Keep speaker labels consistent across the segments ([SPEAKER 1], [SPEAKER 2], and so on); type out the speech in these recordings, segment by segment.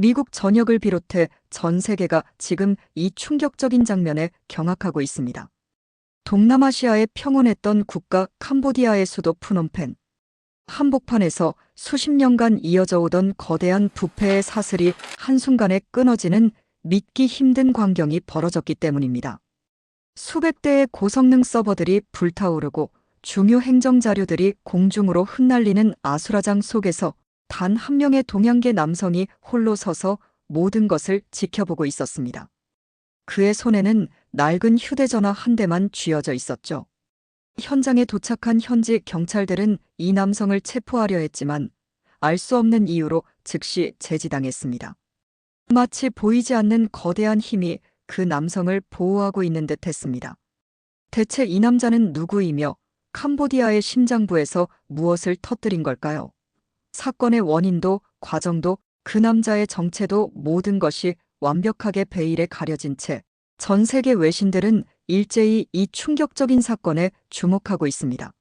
[SPEAKER 1] 미국 전역을 비롯해 전 세계가 지금 이 충격적인 장면에 경악하고 있습니다. 동남아시아에 평온했던 국가 캄보디아의 수도 프놈펜. 한복판에서 수십 년간 이어져 오던 거대한 부패의 사슬이 한순간에 끊어지는 믿기 힘든 광경이 벌어졌기 때문입니다. 수백 대의 고성능 서버들이 불타오르고 중요 행정 자료들이 공중으로 흩날리는 아수라장 속에서 단 한 명의 동양계 남성이 홀로 서서 모든 것을 지켜보고 있었습니다. 그의 손에는 낡은 휴대전화 한 대만 쥐어져 있었죠. 현장에 도착한 현지 경찰들은 이 남성을 체포하려 했지만 알 수 없는 이유로 즉시 제지당했습니다. 마치 보이지 않는 거대한 힘이 그 남성을 보호하고 있는 듯 했습니다. 대체 이 남자는 누구이며 캄보디아의 심장부에서 무엇을 터뜨린 걸까요? 사건의 원인도 과정도 그 남자의 정체도 모든 것이 완벽하게 베일에 가려진 채 전 세계 외신들은 일제히 이 충격적인 사건에 주목하고 있습니다.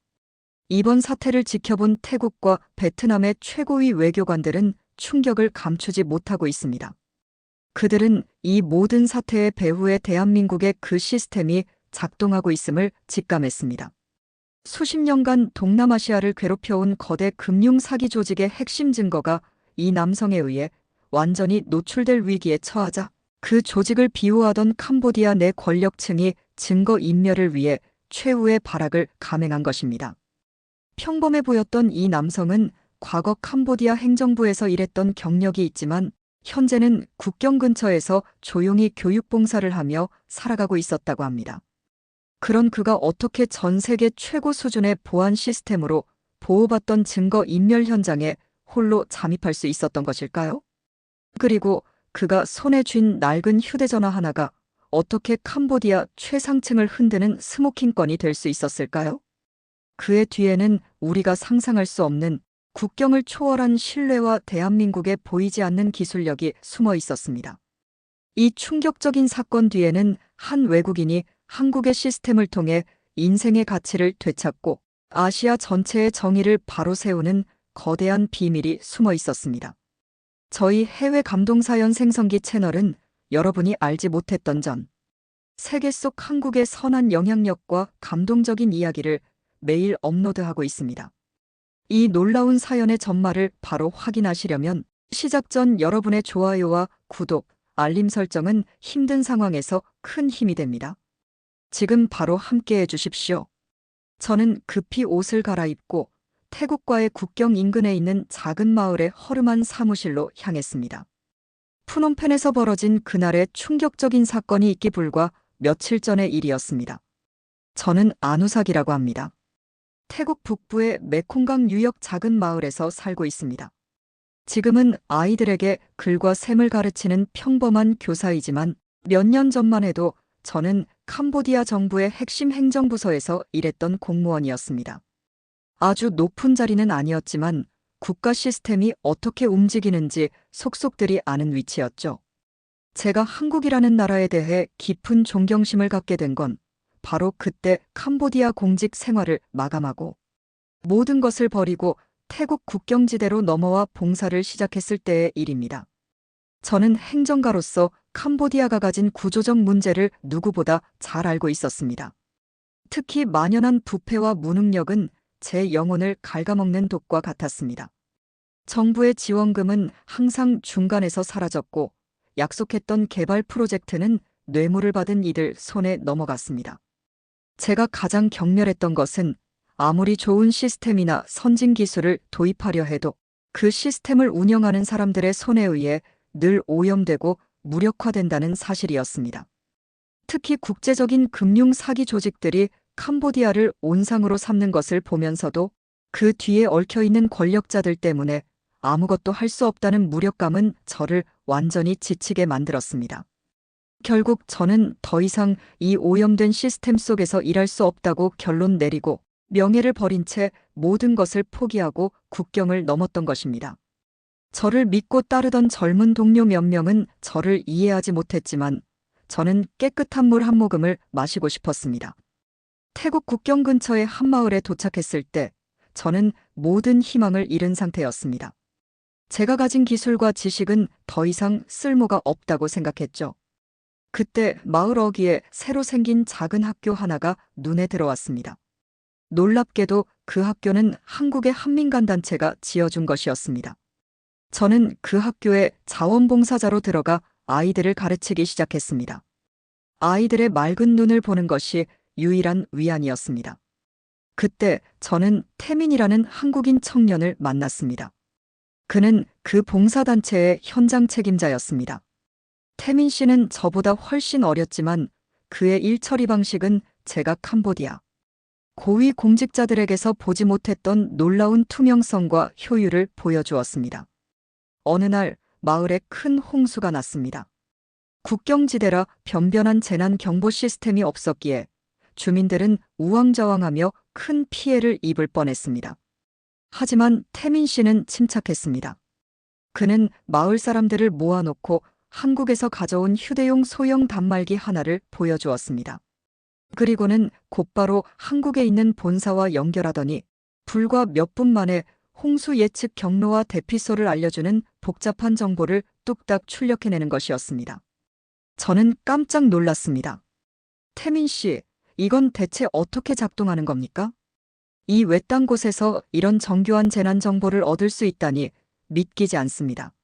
[SPEAKER 1] 이번 사태를 지켜본 태국과 베트남의 최고위 외교관들은 충격을 감추지 못하고 있습니다. 그들은 이 모든 사태의 배후에 대한민국의 그 시스템이 작동하고 있음을 직감했습니다. 수십 년간 동남아시아를 괴롭혀온 거대 금융 사기 조직의 핵심 증거가 이 남성에 의해 완전히 노출될 위기에 처하자 그 조직을 비호하던 캄보디아 내 권력층이 증거 인멸을 위해 최후의 발악을 감행한 것입니다. 평범해 보였던 이 남성은 과거 캄보디아 행정부에서 일했던 경력이 있지만 현재는 국경 근처에서 조용히 교육봉사를 하며 살아가고 있었다고 합니다. 그런 그가 어떻게 전 세계 최고 수준의 보안 시스템으로 보호받던 증거 인멸 현장에 홀로 잠입할 수 있었던 것일까요? 그리고 그가 손에 쥔 낡은 휴대전화 하나가 어떻게 캄보디아 최상층을 흔드는 스모킹건이 될 수 있었을까요? 그의 뒤에는 우리가 상상할 수 없는 국경을 초월한 신뢰와 대한민국의 보이지 않는 기술력이 숨어 있었습니다. 이 충격적인 사건 뒤에는 한 외국인이 한국의 시스템을 통해 인생의 가치를 되찾고 아시아 전체의 정의를 바로 세우는 거대한 비밀이 숨어 있었습니다. 저희 해외 감동사연 생성기 채널은 여러분이 알지 못했던 세계 속 한국의 선한 영향력과 감동적인 이야기를 매일 업로드하고 있습니다. 이 놀라운 사연의 전말을 바로 확인하시려면 시작 전 여러분의 좋아요와 구독, 알림 설정은 힘든 상황에서 큰 힘이 됩니다. 지금 바로 함께해 주십시오. 저는 급히 옷을 갈아입고 태국과의 국경 인근에 있는 작은 마을의 허름한 사무실로 향했습니다. 푸놈펜에서 벌어진 그날의 충격적인 사건이 있기 불과 며칠 전의 일이었습니다. 저는 아누삭이라고 합니다. 태국 북부의 메콩강 유역 작은 마을에서 살고 있습니다. 지금은 아이들에게 글과 셈을 가르치는 평범한 교사이지만 몇 년 전만 해도 저는 캄보디아 정부의 핵심 행정부서에서 일했던 공무원이었습니다. 아주 높은 자리는 아니었지만 국가 시스템이 어떻게 움직이는지 속속들이 아는 위치였죠. 제가 한국이라는 나라에 대해 깊은 존경심을 갖게 된 건 바로 그때 캄보디아 공직 생활을 마감하고 모든 것을 버리고 태국 국경지대로 넘어와 봉사를 시작했을 때의 일입니다. 저는 행정가로서 캄보디아가 가진 구조적 문제를 누구보다 잘 알고 있었습니다. 특히 만연한 부패와 무능력은 제 영혼을 갉아먹는 독과 같았습니다. 정부의 지원금은 항상 중간에서 사라졌고 약속했던 개발 프로젝트는 뇌물을 받은 이들 손에 넘어갔습니다. 제가 가장 경멸했던 것은 아무리 좋은 시스템이나 선진 기술을 도입하려 해도 그 시스템을 운영하는 사람들의 손에 의해 늘 오염되고 무력화된다는 사실이었습니다. 특히 국제적인 금융 사기 조직들이 캄보디아를 온상으로 삼는 것을 보면서도 그 뒤에 얽혀있는 권력자들 때문에 아무것도 할 수 없다는 무력감은 저를 완전히 지치게 만들었습니다. 결국 저는 더 이상 이 오염된 시스템 속에서 일할 수 없다고 결론 내리고 명예를 버린 채 모든 것을 포기하고 국경을 넘었던 것입니다. 저를 믿고 따르던 젊은 동료 몇 명은 저를 이해하지 못했지만 저는 깨끗한 물 한 모금을 마시고 싶었습니다. 태국 국경 근처의 한 마을에 도착했을 때 저는 모든 희망을 잃은 상태였습니다. 제가 가진 기술과 지식은 더 이상 쓸모가 없다고 생각했죠. 그때 마을 어귀에 새로 생긴 작은 학교 하나가 눈에 들어왔습니다. 놀랍게도 그 학교는 한국의 한민간단체가 지어준 것이었습니다. 저는 그 학교에 자원봉사자로 들어가 아이들을 가르치기 시작했습니다. 아이들의 맑은 눈을 보는 것이 유일한 위안이었습니다. 그때 저는 태민이라는 한국인 청년을 만났습니다. 그는 그 봉사단체의 현장 책임자였습니다. 태민 씨는 저보다 훨씬 어렸지만 그의 일 처리 방식은 제가 캄보디아 고위 공직자들에게서 보지 못했던 놀라운 투명성과 효율을 보여주었습니다. 어느 날 마을에 큰 홍수가 났습니다. 국경지대라 변변한 재난 경보 시스템이 없었기에 주민들은 우왕좌왕하며 큰 피해를 입을 뻔했습니다. 하지만 태민 씨는 침착했습니다. 그는 마을 사람들을 모아놓고 한국에서 가져온 휴대용 소형 단말기 하나를 보여주었습니다. 그리고는 곧바로 한국에 있는 본사와 연결하더니 불과 몇 분 만에 홍수 예측 경로와 대피소를 알려주는 복잡한 정보를 뚝딱 출력해내는 것이었습니다. 저는 깜짝 놀랐습니다. 태민 씨, 이건 대체 어떻게 작동하는 겁니까? 이 외딴 곳에서 이런 정교한 재난 정보를 얻을 수 있다니 믿기지 않습니다.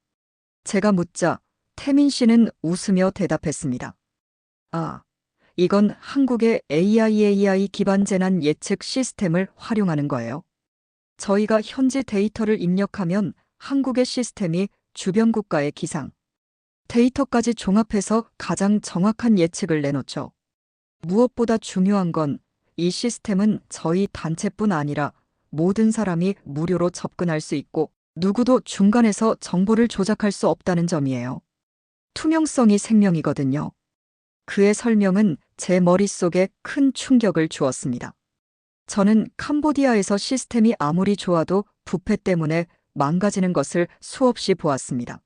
[SPEAKER 1] 제가 묻자 태민 씨는 웃으며 대답했습니다. 아, 이건 한국의 AI 기반 재난 예측 시스템을 활용하는 거예요. 저희가 현지 데이터를 입력하면 한국의 시스템이 주변 국가의 기상, 데이터까지 종합해서 가장 정확한 예측을 내놓죠. 무엇보다 중요한 건 이 시스템은 저희 단체뿐 아니라 모든 사람이 무료로 접근할 수 있고 누구도 중간에서 정보를 조작할 수 없다는 점이에요. 투명성이 생명이거든요. 그의 설명은 제 머릿속에 큰 충격을 주었습니다. 저는 캄보디아에서 시스템이 아무리 좋아도 부패 때문에 망가지는 것을 수없이 보았습니다.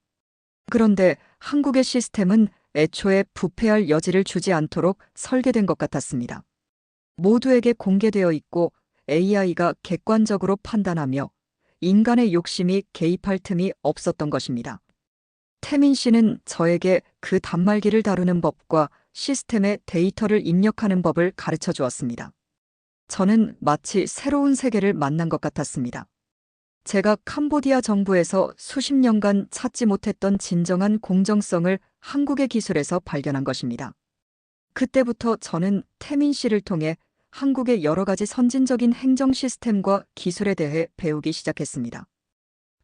[SPEAKER 1] 그런데 한국의 시스템은 애초에 부패할 여지를 주지 않도록 설계된 것 같았습니다. 모두에게 공개되어 있고 AI가 객관적으로 판단하며 인간의 욕심이 개입할 틈이 없었던 것입니다. 태민 씨는 저에게 그 단말기를 다루는 법과 시스템에 데이터를 입력하는 법을 가르쳐 주었습니다. 저는 마치 새로운 세계를 만난 것 같았습니다. 제가 캄보디아 정부에서 수십 년간 찾지 못했던 진정한 공정성을 한국의 기술에서 발견한 것입니다. 그때부터 저는 태민 씨를 통해 한국의 여러 가지 선진적인 행정 시스템과 기술에 대해 배우기 시작했습니다.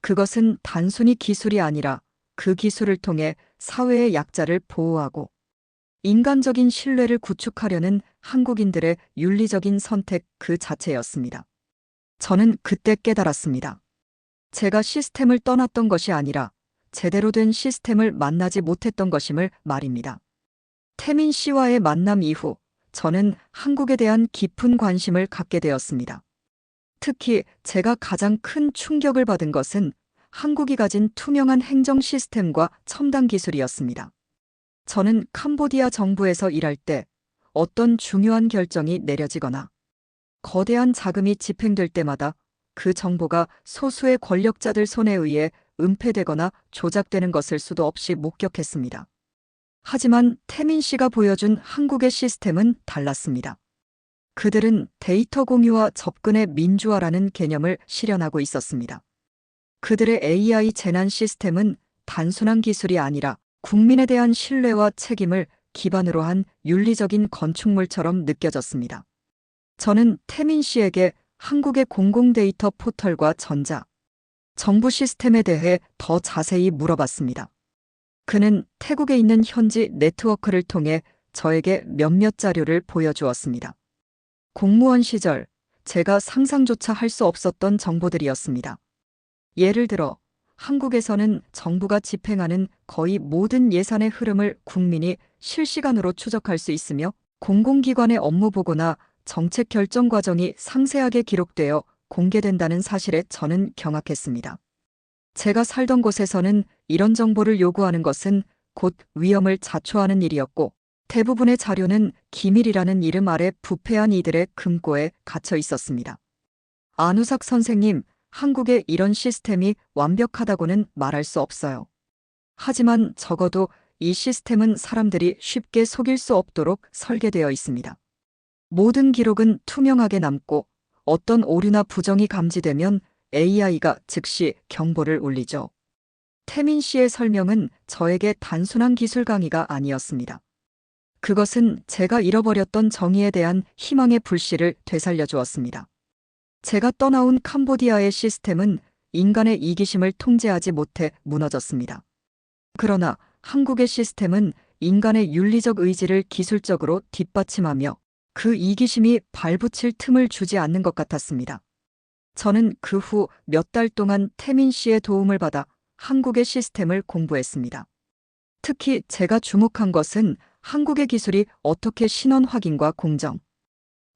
[SPEAKER 1] 그것은 단순히 기술이 아니라 그 기술을 통해 사회의 약자를 보호하고 인간적인 신뢰를 구축하려는 한국인들의 윤리적인 선택 그 자체였습니다. 저는 그때 깨달았습니다. 제가 시스템을 떠났던 것이 아니라 제대로 된 시스템을 만나지 못했던 것임을 말입니다. 태민 씨와의 만남 이후 저는 한국에 대한 깊은 관심을 갖게 되었습니다. 특히 제가 가장 큰 충격을 받은 것은 한국이 가진 투명한 행정 시스템과 첨단 기술이었습니다. 저는 캄보디아 정부에서 일할 때 어떤 중요한 결정이 내려지거나 거대한 자금이 집행될 때마다 그 정보가 소수의 권력자들 손에 의해 은폐되거나 조작되는 것을 수도 없이 목격했습니다. 하지만 태민 씨가 보여준 한국의 시스템은 달랐습니다. 그들은 데이터 공유와 접근의 민주화라는 개념을 실현하고 있었습니다. 그들의 AI 재난 시스템은 단순한 기술이 아니라 국민에 대한 신뢰와 책임을 기반으로 한 윤리적인 건축물처럼 느껴졌습니다. 저는 태민 씨에게 한국의 공공데이터 포털과 정부 시스템에 대해 더 자세히 물어봤습니다. 그는 태국에 있는 현지 네트워크를 통해 저에게 몇몇 자료를 보여주었습니다. 공무원 시절 제가 상상조차 할 수 없었던 정보들이었습니다. 예를 들어 한국에서는 정부가 집행하는 거의 모든 예산의 흐름을 국민이 실시간으로 추적할 수 있으며 공공기관의 업무 보고나 정책 결정 과정이 상세하게 기록되어 공개된다는 사실에 저는 경악했습니다. 제가 살던 곳에서는 이런 정보를 요구하는 것은 곧 위험을 자초하는 일이었고 대부분의 자료는 기밀이라는 이름 아래 부패한 이들의 금고에 갇혀 있었습니다. 안우삭 선생님, 한국의 이런 시스템이 완벽하다고는 말할 수 없어요. 하지만 적어도 이 시스템은 사람들이 쉽게 속일 수 없도록 설계되어 있습니다. 모든 기록은 투명하게 남고 어떤 오류나 부정이 감지되면 AI가 즉시 경보를 울리죠. 태민 씨의 설명은 저에게 단순한 기술 강의가 아니었습니다. 그것은 제가 잃어버렸던 정의에 대한 희망의 불씨를 되살려 주었습니다. 제가 떠나온 캄보디아의 시스템은 인간의 이기심을 통제하지 못해 무너졌습니다. 그러나 한국의 시스템은 인간의 윤리적 의지를 기술적으로 뒷받침하며 그 이기심이 발붙일 틈을 주지 않는 것 같았습니다. 저는 그 후 몇 달 동안 태민 씨의 도움을 받아 한국의 시스템을 공부했습니다. 특히 제가 주목한 것은 한국의 기술이 어떻게 신원 확인과 공정,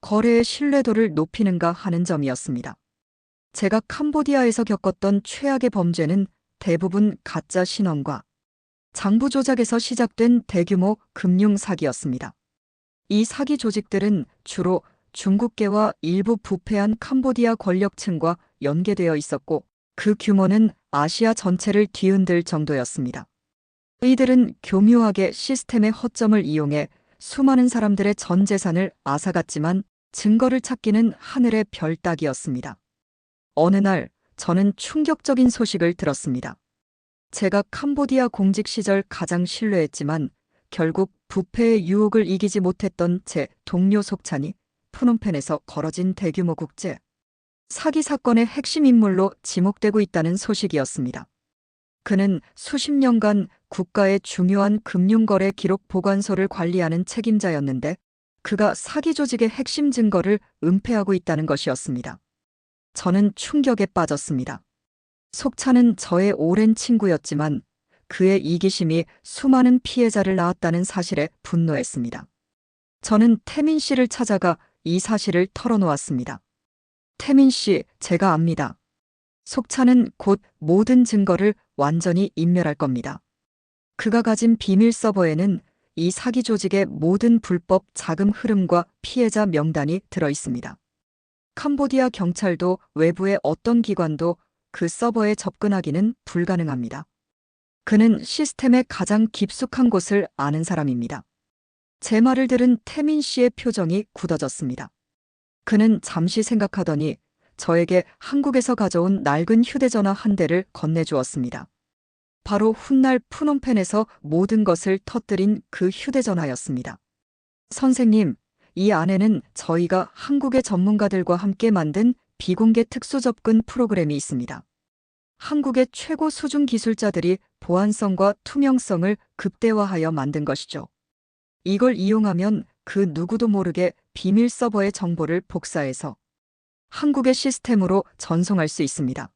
[SPEAKER 1] 거래의 신뢰도를 높이는가 하는 점이었습니다. 제가 캄보디아에서 겪었던 최악의 범죄는 대부분 가짜 신원과 장부 조작에서 시작된 대규모 금융 사기였습니다. 이 사기 조직들은 주로 중국계와 일부 부패한 캄보디아 권력층과 연계되어 있었고 그 규모는 아시아 전체를 뒤흔들 정도였습니다. 이들은 교묘하게 시스템의 허점을 이용해 수많은 사람들의 전 재산을 앗아갔지만 증거를 찾기는 하늘의 별 따기였습니다. 어느 날 저는 충격적인 소식을 들었습니다. 제가 캄보디아 공직 시절 가장 신뢰했지만 결국 부패의 유혹을 이기지 못했던 제 동료 속찬이 프놈펜에서 벌어진 대규모 국제 사기 사건의 핵심 인물로 지목되고 있다는 소식이었습니다. 그는 수십 년간 국가의 중요한 금융거래 기록 보관소를 관리하는 책임자였는데 그가 사기 조직의 핵심 증거를 은폐하고 있다는 것이었습니다. 저는 충격에 빠졌습니다. 속찬은 저의 오랜 친구였지만 그의 이기심이 수많은 피해자를 낳았다는 사실에 분노했습니다. 저는 태민 씨를 찾아가 이 사실을 털어놓았습니다. 태민 씨, 제가 압니다. 속찬은 곧 모든 증거를 완전히 인멸할 겁니다. 그가 가진 비밀 서버에는 이 사기 조직의 모든 불법 자금 흐름과 피해자 명단이 들어 있습니다. 캄보디아 경찰도 외부의 어떤 기관도 그 서버에 접근하기는 불가능합니다. 그는 시스템의 가장 깊숙한 곳을 아는 사람입니다. 제 말을 들은 태민 씨의 표정이 굳어졌습니다. 그는 잠시 생각하더니 저에게 한국에서 가져온 낡은 휴대전화 한 대를 건네주었습니다. 바로 훗날 프놈펜에서 모든 것을 터뜨린 그 휴대전화였습니다. 선생님, 이 안에는 저희가 한국의 전문가들과 함께 만든 비공개 특수 접근 프로그램이 있습니다. 한국의 최고 수준 기술자들이 보안성과 투명성을 극대화하여 만든 것이죠. 이걸 이용하면 그 누구도 모르게 비밀 서버의 정보를 복사해서 한국의 시스템으로 전송할 수 있습니다.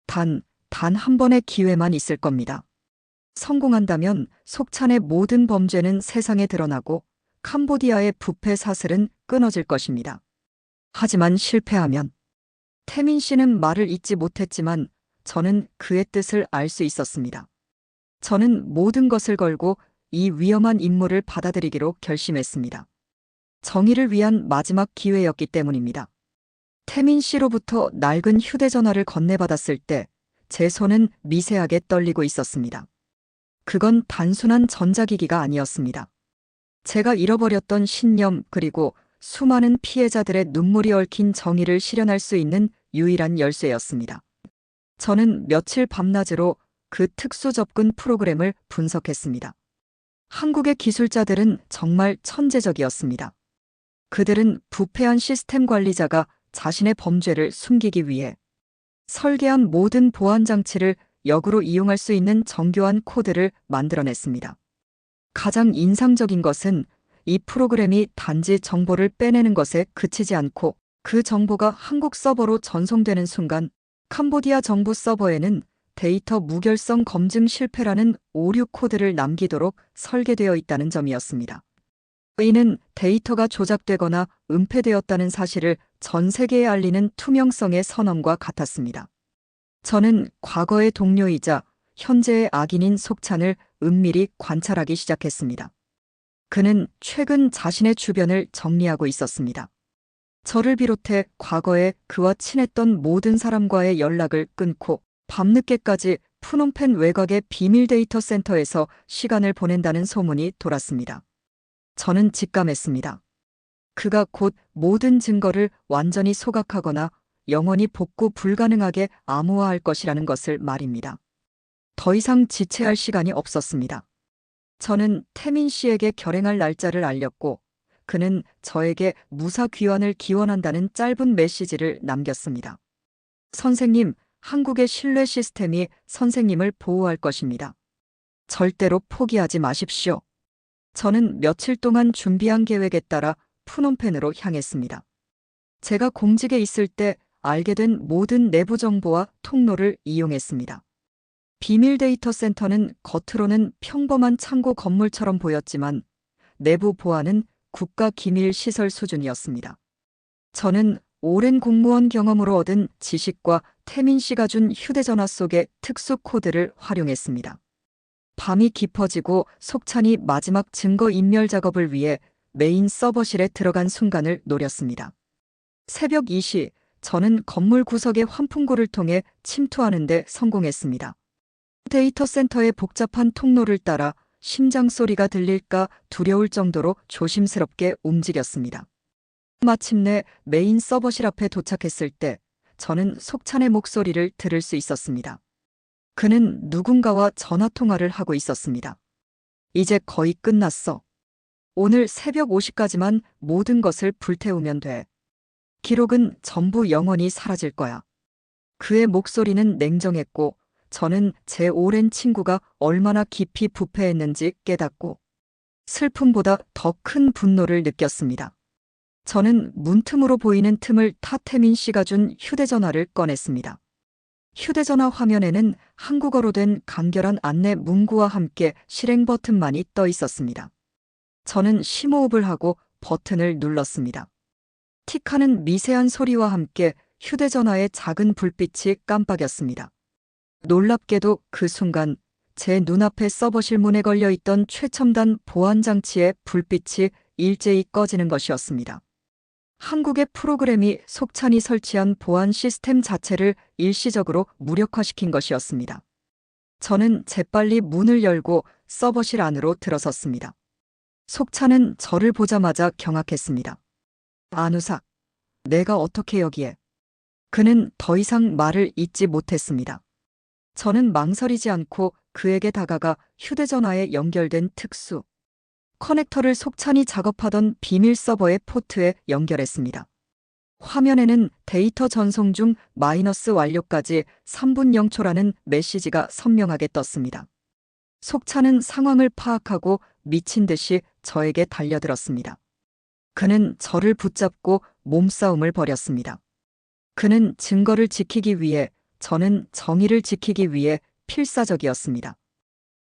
[SPEAKER 1] 단 한 번의 기회만 있을 겁니다. 성공한다면 속찬의 모든 범죄는 세상에 드러나고 캄보디아의 부패 사슬은 끊어질 것입니다. 하지만 실패하면 태민 씨는 말을 잇지 못했지만 저는 그의 뜻을 알 수 있었습니다. 저는 모든 것을 걸고 이 위험한 임무를 받아들이기로 결심했습니다. 정의를 위한 마지막 기회였기 때문입니다. 태민 씨로부터 낡은 휴대전화를 건네받았을 때 제 손은 미세하게 떨리고 있었습니다. 그건 단순한 전자기기가 아니었습니다. 제가 잃어버렸던 신념 그리고 수많은 피해자들의 눈물이 얽힌 정의를 실현할 수 있는 유일한 열쇠였습니다. 저는 며칠 밤낮으로 그 특수 접근 프로그램을 분석했습니다. 한국의 기술자들은 정말 천재적이었습니다. 그들은 부패한 시스템 관리자가 자신의 범죄를 숨기기 위해 설계한 모든 보안 장치를 역으로 이용할 수 있는 정교한 코드를 만들어냈습니다. 가장 인상적인 것은 이 프로그램이 단지 정보를 빼내는 것에 그치지 않고 그 정보가 한국 서버로 전송되는 순간 캄보디아 정부 서버에는 데이터 무결성 검증 실패라는 오류 코드를 남기도록 설계되어 있다는 점이었습니다. 이는 데이터가 조작되거나 은폐되었다는 사실을 전 세계에 알리는 투명성의 선언과 같았습니다. 저는 과거의 동료이자 현재의 악인인 속찬을 은밀히 관찰하기 시작했습니다. 그는 최근 자신의 주변을 정리하고 있었습니다. 저를 비롯해 과거에 그와 친했던 모든 사람과의 연락을 끊고 밤늦게까지 푸놈펜 외곽의 비밀 데이터 센터에서 시간을 보낸다는 소문이 돌았습니다. 저는 직감했습니다. 그가 곧 모든 증거를 완전히 소각하거나 영원히 복구 불가능하게 암호화할 것이라는 것을 말입니다. 더 이상 지체할 시간이 없었습니다. 저는 태민 씨에게 결행할 날짜를 알렸고 그는 저에게 무사 귀환을 기원한다는 짧은 메시지를 남겼습니다. 선생님, 한국의 신뢰 시스템이 선생님을 보호할 것입니다. 절대로 포기하지 마십시오. 저는 며칠 동안 준비한 계획에 따라 푸놈펜으로 향했습니다. 제가 공직에 있을 때 알게 된 모든 내부 정보와 통로를 이용했습니다. 비밀 데이터 센터는 겉으로는 평범한 창고 건물처럼 보였지만 내부 보안은 국가 기밀 시설 수준이었습니다. 저는 오랜 공무원 경험으로 얻은 지식과 태민 씨가 준 휴대전화 속의 특수 코드를 활용했습니다. 밤이 깊어지고 속찬이 마지막 증거 인멸 작업을 위해 메인 서버실에 들어간 순간을 노렸습니다. 새벽 2시, 저는 건물 구석의 환풍구를 통해 침투하는 데 성공했습니다. 데이터 센터의 복잡한 통로를 따라 심장 소리가 들릴까 두려울 정도로 조심스럽게 움직였습니다. 마침내 메인 서버실 앞에 도착했을 때 저는 속찬의 목소리를 들을 수 있었습니다. 그는 누군가와 전화통화를 하고 있었습니다. 이제 거의 끝났어. 오늘 새벽 5시까지만 모든 것을 불태우면 돼. 기록은 전부 영원히 사라질 거야. 그의 목소리는 냉정했고 저는 제 오랜 친구가 얼마나 깊이 부패했는지 깨닫고 슬픔보다 더 큰 분노를 느꼈습니다. 저는 문틈으로 보이는 틈을 타 태민 씨가 준 휴대전화를 꺼냈습니다. 휴대전화 화면에는 한국어로 된 간결한 안내 문구와 함께 실행 버튼만이 떠 있었습니다. 저는 심호흡을 하고 버튼을 눌렀습니다. 틱하는 미세한 소리와 함께 휴대전화의 작은 불빛이 깜빡였습니다. 놀랍게도 그 순간 제 눈앞에 서버실 문에 걸려있던 최첨단 보안 장치의 불빛이 일제히 꺼지는 것이었습니다. 한국의 프로그램이 속찬이 설치한 보안 시스템 자체를 일시적으로 무력화시킨 것이었습니다. 저는 재빨리 문을 열고 서버실 안으로 들어섰습니다. 속찬은 저를 보자마자 경악했습니다. 안우삭, 내가 어떻게 여기에? 그는 더 이상 말을 잇지 못했습니다. 저는 망설이지 않고 그에게 다가가 휴대전화에 연결된 특수 커넥터를 속찬이 작업하던 비밀 서버의 포트에 연결했습니다. 화면에는 데이터 전송 중 마이너스 완료까지 3분 0초라는 메시지가 선명하게 떴습니다. 속찬은 상황을 파악하고 미친 듯이 저에게 달려들었습니다. 그는 저를 붙잡고 몸싸움을 벌였습니다. 그는 증거를 지키기 위해, 저는 정의를 지키기 위해 필사적이었습니다.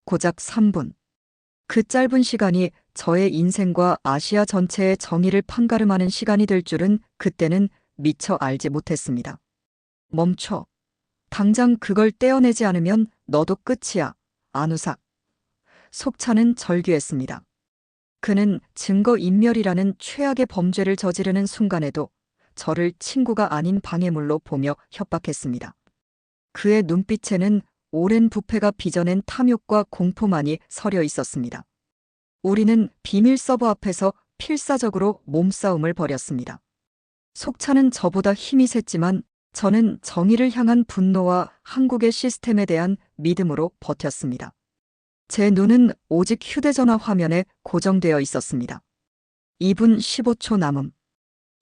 [SPEAKER 1] 고작 3분. 그 짧은 시간이 저의 인생과 아시아 전체의 정의를 판가름하는 시간이 될 줄은 그때는 미처 알지 못했습니다. 멈춰. 당장 그걸 떼어내지 않으면 너도 끝이야, 안우삭. 속찬은 절규했습니다. 그는 증거인멸이라는 최악의 범죄를 저지르는 순간에도 저를 친구가 아닌 방해물로 보며 협박했습니다. 그의 눈빛에는 오랜 부패가 빚어낸 탐욕과 공포만이 서려 있었습니다. 우리는 비밀 서버 앞에서 필사적으로 몸싸움을 벌였습니다. 속찬은 저보다 힘이 셌지만 저는 정의를 향한 분노와 한국의 시스템에 대한 믿음으로 버텼습니다. 제 눈은 오직 휴대전화 화면에 고정되어 있었습니다. 2분 15초 남음.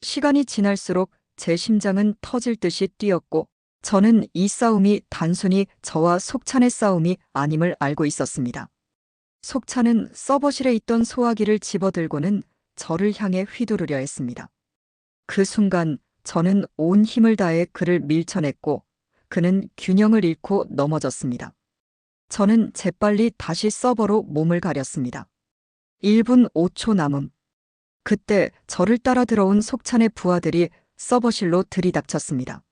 [SPEAKER 1] 시간이 지날수록 제 심장은 터질 듯이 뛰었고 저는 이 싸움이 단순히 저와 속찬의 싸움이 아님을 알고 있었습니다. 속찬은 서버실에 있던 소화기를 집어들고는 저를 향해 휘두르려 했습니다. 그 순간 저는 온 힘을 다해 그를 밀쳐냈고 그는 균형을 잃고 넘어졌습니다. 저는 재빨리 다시 서버로 몸을 가렸습니다. 1분 5초 남음. 그때 저를 따라 들어온 속찬의 부하들이 서버실로 들이닥쳤습니다.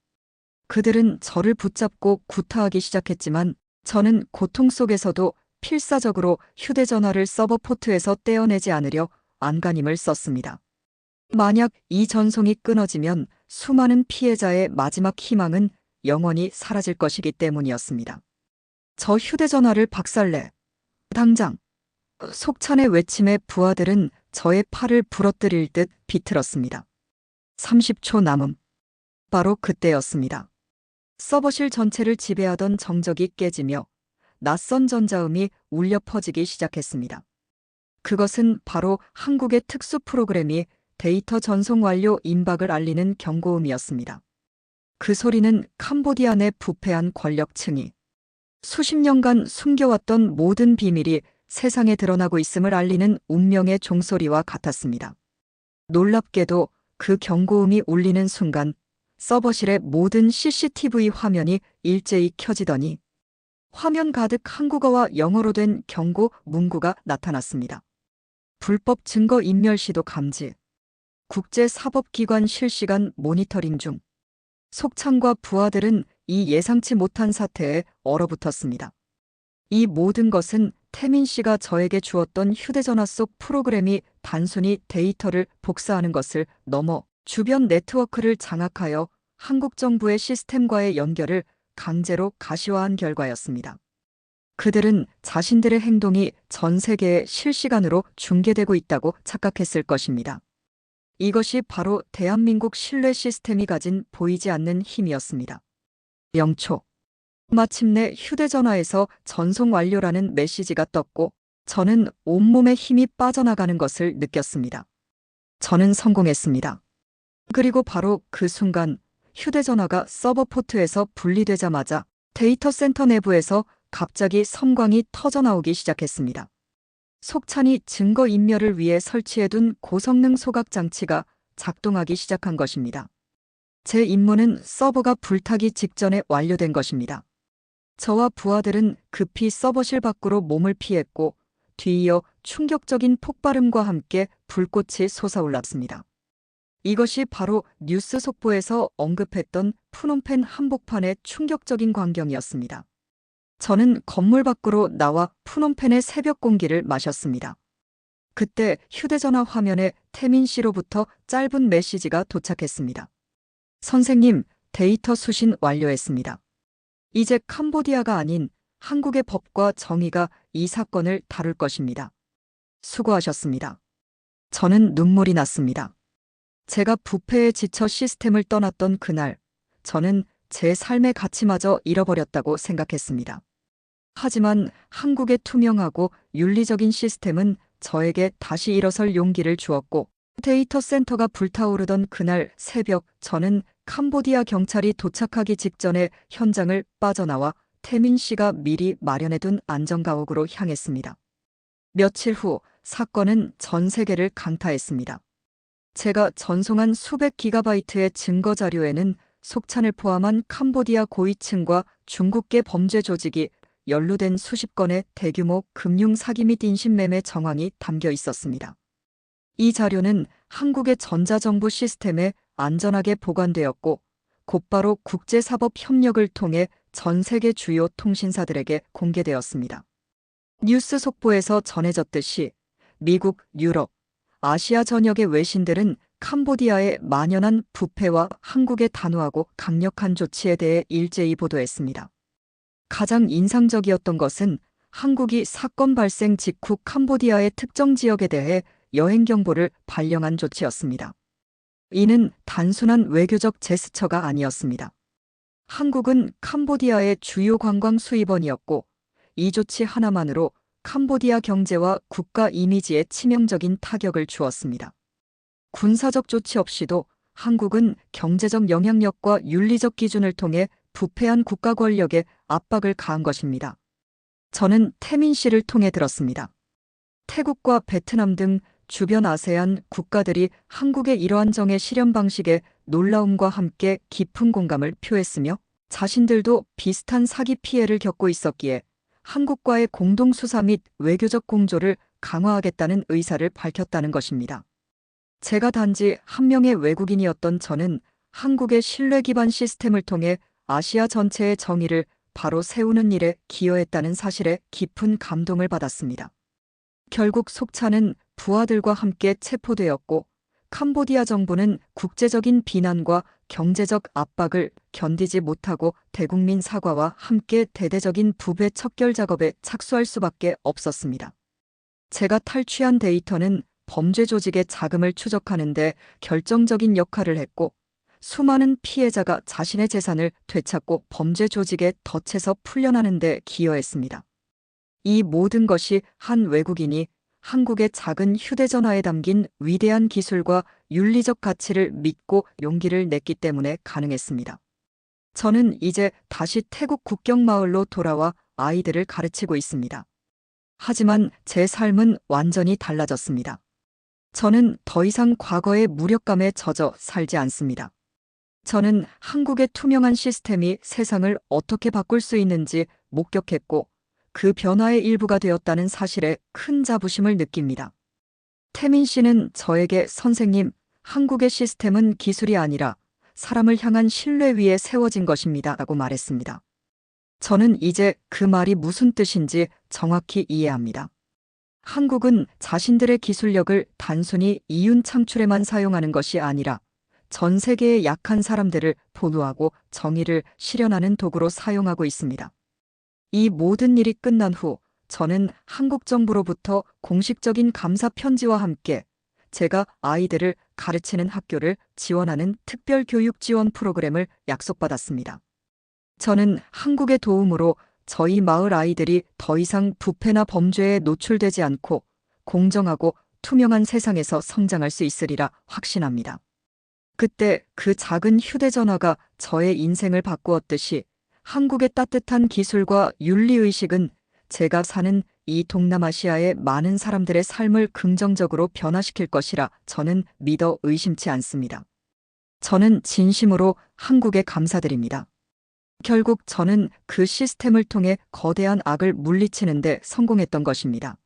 [SPEAKER 1] 그들은 저를 붙잡고 구타하기 시작했지만 저는 고통 속에서도 필사적으로 휴대전화를 서버 포트에서 떼어내지 않으려 안간힘을 썼습니다. 만약 이 전송이 끊어지면 수많은 피해자의 마지막 희망은 영원히 사라질 것이기 때문이었습니다. 저 휴대전화를 박살내. 당장. 속찬의 외침에 부하들은 저의 팔을 부러뜨릴 듯 비틀었습니다. 30초 남음. 바로 그때였습니다. 서버실 전체를 지배하던 정적이 깨지며 낯선 전자음이 울려 퍼지기 시작했습니다. 그것은 바로 한국의 특수 프로그램이 데이터 전송 완료 임박을 알리는 경고음이었습니다. 그 소리는 캄보디아 내 부패한 권력층이 수십 년간 숨겨왔던 모든 비밀이 세상에 드러나고 있음을 알리는 운명의 종소리와 같았습니다. 놀랍게도 그 경고음이 울리는 순간 서버실의 모든 CCTV 화면이 일제히 켜지더니 화면 가득 한국어와 영어로 된 경고 문구가 나타났습니다. 불법 증거 인멸 시도 감지. 국제사법기관 실시간 모니터링 중. 속창과 부하들은 이 예상치 못한 사태에 얼어붙었습니다. 이 모든 것은 태민 씨가 저에게 주었던 휴대전화 속 프로그램이 단순히 데이터를 복사하는 것을 넘어 주변 네트워크를 장악하여 한국 정부의 시스템과의 연결을 강제로 가시화한 결과였습니다. 그들은 자신들의 행동이 전 세계에 실시간으로 중계되고 있다고 착각했을 것입니다. 이것이 바로 대한민국 신뢰 시스템이 가진 보이지 않는 힘이었습니다. 0초. 마침내 휴대전화에서 전송 완료라는 메시지가 떴고 저는 온몸에 힘이 빠져나가는 것을 느꼈습니다. 저는 성공했습니다. 그리고 바로 그 순간 휴대전화가 서버 포트에서 분리되자마자 데이터 센터 내부에서 갑자기 섬광이 터져나오기 시작했습니다. 속찬이 증거 인멸을 위해 설치해둔 고성능 소각 장치가 작동하기 시작한 것입니다. 제 임무는 서버가 불타기 직전에 완료된 것입니다. 저와 부하들은 급히 서버실 밖으로 몸을 피했고 뒤이어 충격적인 폭발음과 함께 불꽃이 솟아올랐습니다. 이것이 바로 뉴스 속보에서 언급했던 푸놈펜 한복판의 충격적인 광경이었습니다. 저는 건물 밖으로 나와 푸놈펜의 새벽 공기를 마셨습니다. 그때 휴대전화 화면에 태민 씨로부터 짧은 메시지가 도착했습니다. 선생님, 데이터 수신 완료했습니다. 이제 캄보디아가 아닌 한국의 법과 정의가 이 사건을 다룰 것입니다. 수고하셨습니다. 저는 눈물이 났습니다. 제가 부패에 지쳐 시스템을 떠났던 그날, 저는 제 삶의 가치마저 잃어버렸다고 생각했습니다. 하지만 한국의 투명하고 윤리적인 시스템은 저에게 다시 일어설 용기를 주었고 데이터 센터가 불타오르던 그날 새벽 저는 캄보디아 경찰이 도착하기 직전에 현장을 빠져나와 태민 씨가 미리 마련해둔 안전가옥으로 향했습니다. 며칠 후 사건은 전 세계를 강타했습니다. 제가 전송한 수백 기가바이트의 증거 자료에는 속찬을 포함한 캄보디아 고위층과 중국계 범죄 조직이 연루된 수십 건의 대규모 금융 사기 및 인신매매 정황이 담겨 있었습니다. 이 자료는 한국의 전자정부 시스템에 안전하게 보관되었고 곧바로 국제사법 협력을 통해 전 세계 주요 통신사들에게 공개되었습니다. 뉴스 속보에서 전해졌듯이 미국, 유럽, 아시아 전역의 외신들은 캄보디아의 만연한 부패와 한국의 단호하고 강력한 조치에 대해 일제히 보도했습니다. 가장 인상적이었던 것은 한국이 사건 발생 직후 캄보디아의 특정 지역에 대해 여행 경보를 발령한 조치였습니다. 이는 단순한 외교적 제스처가 아니었습니다. 한국은 캄보디아의 주요 관광 수입원이었고 이 조치 하나만으로 캄보디아 경제와 국가 이미지에 치명적인 타격을 주었습니다. 군사적 조치 없이도 한국은 경제적 영향력과 윤리적 기준을 통해 부패한 국가 권력에 압박을 가한 것입니다. 저는 태민 씨를 통해 들었습니다. 태국과 베트남 등 주변 아세안 국가들이 한국의 이러한 정의 실현 방식에 놀라움과 함께 깊은 공감을 표했으며 자신들도 비슷한 사기 피해를 겪고 있었기에 한국과의 공동수사 및 외교적 공조를 강화하겠다는 의사를 밝혔다는 것입니다. 제가 단지 한 명의 외국인이었던 저는 한국의 신뢰 기반 시스템을 통해 아시아 전체의 정의를 바로 세우는 일에 기여했다는 사실에 깊은 감동을 받았습니다. 결국 속찬은 부하들과 함께 체포되었고 캄보디아 정부는 국제적인 비난과 경제적 압박을 견디지 못하고 대국민 사과와 함께 대대적인 부패 척결 작업에 착수할 수밖에 없었습니다. 제가 탈취한 데이터는 범죄 조직의 자금을 추적하는 데 결정적인 역할을 했고, 수많은 피해자가 자신의 재산을 되찾고 범죄 조직의 덫에서 풀려나는 데 기여했습니다. 이 모든 것이 한 외국인이 한국의 작은 휴대전화에 담긴 위대한 기술과 윤리적 가치를 믿고 용기를 냈기 때문에 가능했습니다. 저는 이제 다시 태국 국경 마을로 돌아와 아이들을 가르치고 있습니다. 하지만 제 삶은 완전히 달라졌습니다. 저는 더 이상 과거의 무력감에 젖어 살지 않습니다. 저는 한국의 투명한 시스템이 세상을 어떻게 바꿀 수 있는지 목격했고, 그 변화의 일부가 되었다는 사실에 큰 자부심을 느낍니다. 태민 씨는 저에게 선생님, 한국의 시스템은 기술이 아니라 사람을 향한 신뢰 위에 세워진 것입니다 라고 말했습니다. 저는 이제 그 말이 무슨 뜻인지 정확히 이해합니다. 한국은 자신들의 기술력을 단순히 이윤 창출에만 사용하는 것이 아니라 전 세계의 약한 사람들을 보호하고 정의를 실현하는 도구로 사용하고 있습니다. 이 모든 일이 끝난 후 저는 한국 정부로부터 공식적인 감사 편지와 함께 제가 아이들을 가르치는 학교를 지원하는 특별 교육 지원 프로그램을 약속받았습니다. 저는 한국의 도움으로 저희 마을 아이들이 더 이상 부패나 범죄에 노출되지 않고 공정하고 투명한 세상에서 성장할 수 있으리라 확신합니다. 그때 그 작은 휴대전화가 저의 인생을 바꾸었듯이 한국의 따뜻한 기술과 윤리의식은 제가 사는 이 동남아시아의 많은 사람들의 삶을 긍정적으로 변화시킬 것이라 저는 믿어 의심치 않습니다. 저는 진심으로 한국에 감사드립니다. 결국 저는 그 시스템을 통해 거대한 악을 물리치는 데 성공했던 것입니다.